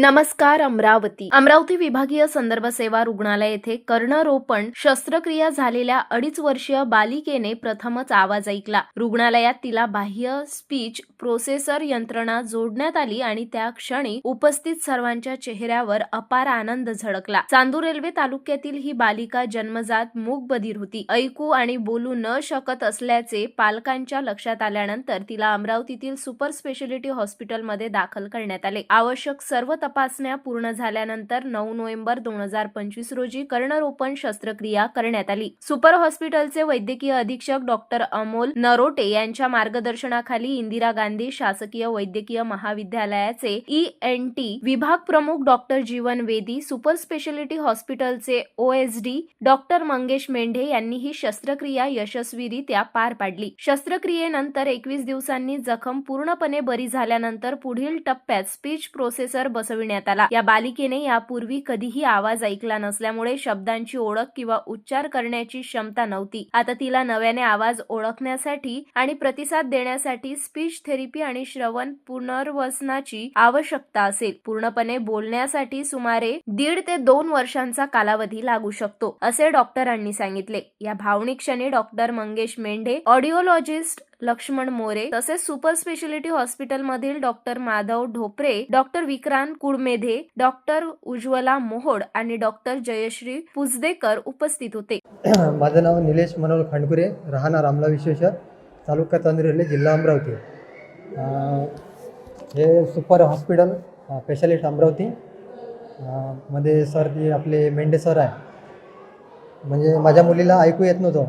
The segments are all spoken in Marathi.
नमस्कार. अमरावती विभागीय संदर्भ सेवा रुग्णालय येथे कर्णरोपण शस्त्रक्रिया झालेल्या 2.5 वर्षीय बालिकेने प्रथमच आवाज ऐकला. रुग्णालयात तिला बाह्य स्पीच प्रोसेसर यंत्रणा जोडण्यात आली आणि त्या क्षणी उपस्थित सर्वांच्या चेहऱ्यावर अपार आनंद झळकला. चांदूर रेल्वे तालुक्यातील ही बालिका जन्मजात मूकबधीर होती. ऐकू आणि बोलू न शकत असल्याचे पालकांच्या लक्षात आल्यानंतर तिला अमरावतीतील सुपर स्पेशालिटी हॉस्पिटलमध्ये दाखल करण्यात आले. आवश्यक सर्व तपासण्या पूर्ण झाल्यानंतर 9 नोव्हेंबर 2025 रोजी कर्णरोपण शस्त्रक्रिया करण्यात आली. सुपर हॉस्पिटलचे वैद्यकीय अधीक्षक डॉक्टर अमोल नरोटे यांच्या मार्गदर्शनाखाली इंदिरा गांधी शासकीय वैद्यकीय महाविद्यालयाचे ENT विभाग प्रमुख डॉक्टर जीवन वेदी, सुपर स्पेशालिटी हॉस्पिटलचे OSD डॉक्टर मंगेश मेंढे यांनी ही शस्त्रक्रिया यशस्वीरित्या पार पाडली. शस्त्रक्रियेनंतर 21 दिवसांनी जखम पूर्णपणे बरी झाल्यानंतर पुढील टप्प्यात स्पीच प्रोसेसर बसविण्यात आला. या बालिकेने यापूर्वी कधीही आवाज ऐकला नसल्यामुळे शब्दांची ओळख किंवा उच्चार करण्याची क्षमता नव्हती. आता तिला नव्याने आवाज ओळखण्यासाठी आणि प्रतिसाद देण्यासाठी स्पीच थेरपी आणि श्रवण पुनर्वसनाची आवश्यकता असेल. पूर्णपणे बोलण्यासाठी सुमारे 1.5 ते 2 वर्षांचा कालावधी लागू शकतो, असे डॉक्टरांनी सांगितले. या भावनिक क्षणी डॉक्टर मंगेश मेंढे, ऑडिओलॉजिस्ट लक्ष्मण मोरे तसेच सुपर स्पेशालिटी हॉस्पिटल मधील doctor Madhav Dhopare, doctor Vikrant Kudmethe, doctor Ujjwala Mohod आणि डॉक्टर जयश्री पुजदेकर उपस्थित होते. माझं नाव निलेश मनोहर खांडकुरे, राहणार आमला विश्वेश्वर, तालुका चांदूर रेल्वे, जिल्हा अमरावती. हे सुपर हॉस्पिटल स्पेशालिस्ट अमरावती मध्ये सर ते आपले मेंढे सर आहे. म्हणजे माझ्या मुलीला ऐकू येत नव्हतं,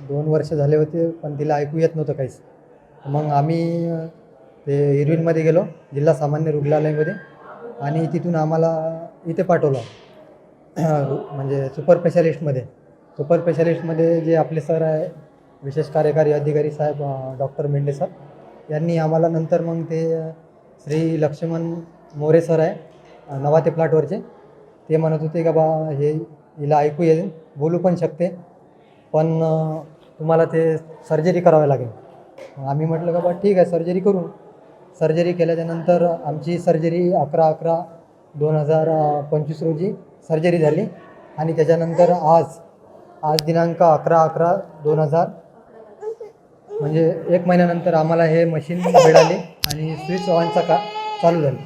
2 वर्ष झाले होते, पण तिला ऐकू येत नव्हतं काहीच. मग आम्ही ते इरविनमध्ये गेलो, जिल्हा सामान्य रुग्णालयामध्ये, आणि तिथून आम्हाला इथे पाठवलं म्हणजे सुपर स्पेशालिस्टमध्ये जे आपले सर आहे, विशेष कार्यकारी अधिकारी साहेब डॉक्टर मेंढे सर, यांनी आम्हाला नंतर मग ते श्री लक्ष्मण मोरे सर आहे नवाते प्लॅटवरचे, ते म्हणत होते का बा हे हिला ऐकू येईल, बोलू पण शकते, पण तुम्हाला ते सर्जरी करावी लागेल. आम्ही म्हटलं का बा ठीक आहे, सर्जरी करू. सर्जरी केल्याच्यानंतर आमची सर्जरी 11/11/2025 रोजी सर्जरी झाली. आणि त्याच्यानंतर आज दिनांक 11/11/2000 म्हणजे 1 महिन्यानंतर आम्हाला हे मशीन मिळाले आणि स्विच ऑनचा चालू झाली.